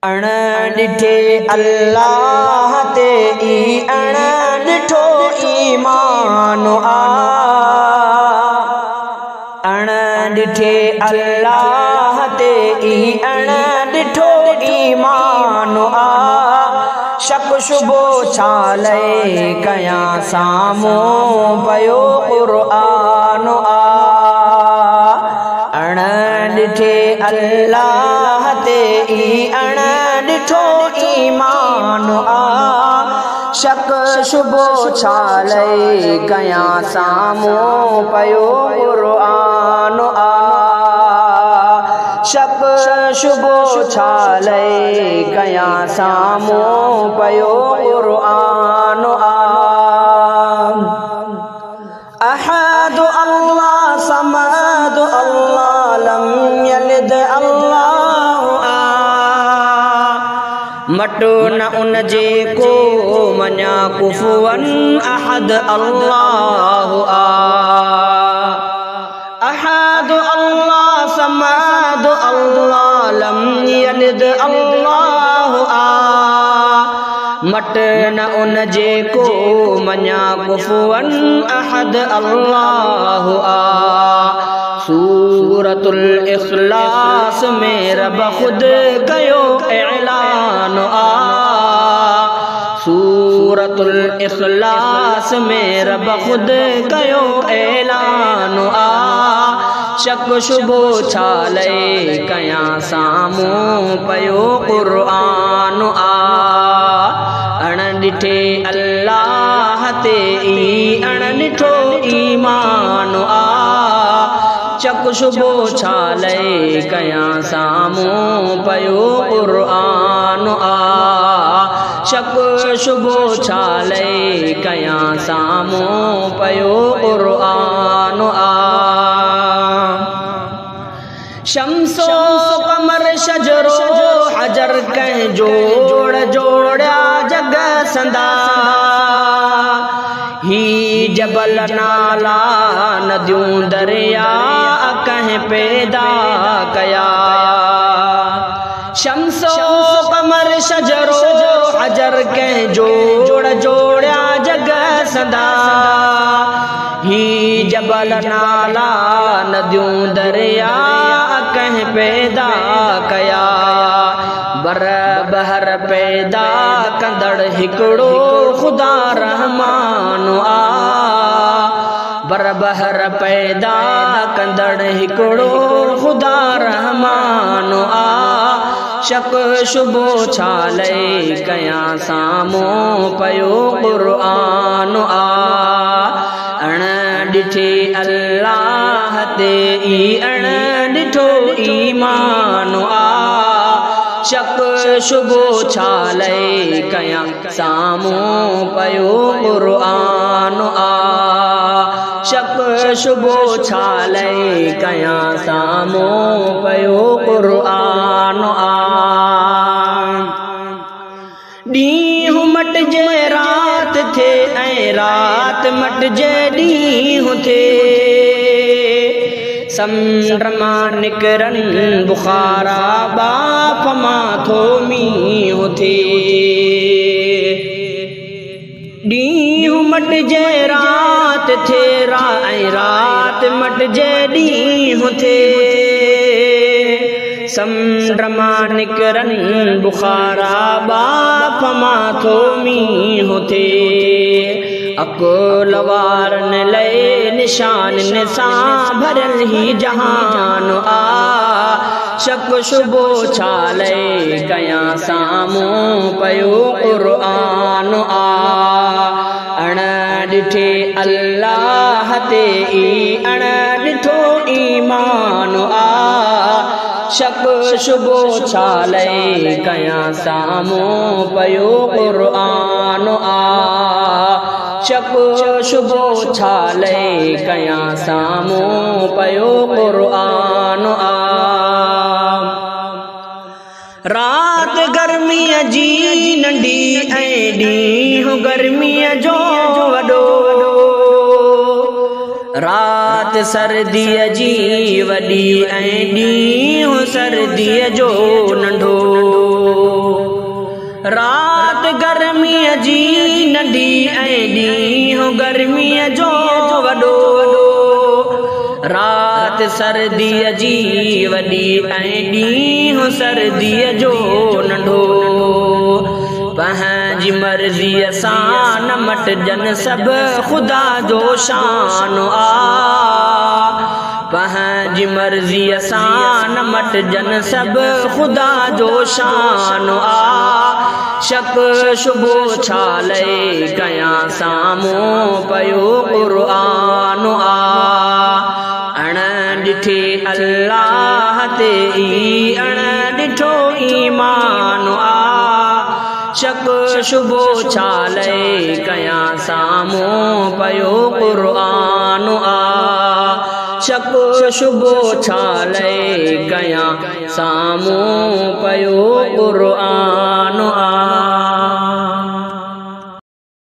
अण ॾिठे अल्लाह ते ई अण ॾिठो ईमान आ। अण ॾिठे अल्लाह ते ई अण ॾिठो ईमान आ। शक शुबो छा लए कयां साम्हूं पयो क़ुर्आन आ। अण ॾिठे अल्लाह ते ई अण ॾिठो ईमान आ। शक शुबो छा लए कयां साम्हूं पयो क़ुर्आन आ। शक शुबो छा लए कयां साम्हूं पयो क़ुर्आन आ। अहद अल्लाह समद अल्लाह लम यलिद अल्लाह आ। मटो न उन जे को मञा कुफुवन अहद अल्लाह आ। अहद अल्लाह समद अल्लाह लम यलिद अल्लाह आ। मट न उन जे को मञा कुफुवन अहद अल्लाह आ। सूरतुल इखलास में रब खुद कयो ऐलान आ। सूरतुल इखलास में रब खुद कयो ऐलान आ। शक शुबो छा लए कयां साम्हूं पयो क़ुर्आन आ। अण ॾिठे अल्लाह ते ई अण ॾिठो ईमान आ। शक शुबो छा लए कयां साम्हूं पयो क़ुर्आन आ। शक शुबो छा लए कयां साम्हूं पयो क़ुर्आन आ। शम्सो कमर शजरो हजर कंहिं जोड़ जोड़िया जग संदा। ही जबल नाला नदियूं दरिया कंहिं पैदा कया। शम्सो कमर शजरो हजर कंहिं जोड़ जोड़िया जग संदा। ही जबल नाला नदियूं दरिया कंहिं पैदा कया। बर बहर पैदा कंदड़ हिकिड़ो ख़ुदा रहमान आ। बर बहर पैदा कंदड़ हिकिड़ो ख़ुदा रहमान आ। शक शुबो छा लए कयां साम्हूं पयो क़ुर्आन आ। अण ॾिठे अल्लाह ते ई अण ॾिठो ईमान आ। शक शुबो छा लए कयां साम्हूं पयो क़ुर्आन आ। शक शुबो छा लए कयां साम्हूं पयो क़ुर्आन आ। ॾींहुं मटिजे रात थे ऐं रात मटिजे ॾींहुं थे। समुंड मां निकिरनि बुखारा बाप मां थो मींहुं थे। ॾींहुं मटिजे रात थे ऐं रात मटिजे ॾींहुं थे। समुंड मां निकिरनि बुखारा बाप मां थो मींहुं थे। अकुल वारनि लए निशाननि सां भरियल ही जहान आ। शक शुबो छा लए कयां साम्हूं पयो क़ुर्आन आ। अण ॾिठे अल्लाह ते ई अण ॾिठो ईमान आ। शक शुबो छा लए कयां साम्हूं पयो क़ुर्आन आ। शक शुबो छा लए कयां साम्हूं पयो क़ुर्आन आ। रात गर्मीअ जी नंढी ऐं ॾींहुं गर्मीअ जो वॾो। रात सर्दीअ जी वॾी ऐं ॾींहुं सर्दीअ जो नंढो। रात गर्मीअ जी नंढी ऐं ॾींहुं गर्मीअ जो वॾो, रात सर्दीअ जी वॾी ऐं ॾींहुं सर्दीअ जो नंढो। पंहिंजी मर्ज़ीअ सां न मटजन सभु ख़ुदा जो शान आ, पंहिंजी मर्ज़ीअ सां न मटजन सभु ख़ुदा जो शान आ। शक शुबो छा लए कयां साम्हूं पयो क़ुर्आन आ, अण ॾिठे अल्लाह ते ई अण ॾिठो ईमान आ। शक शुबो छा लए कयां साम्हूं पयो क़ुर्आन आ, शक शुबो छा लए कयां साम्हूं पयो क़ुर्आन।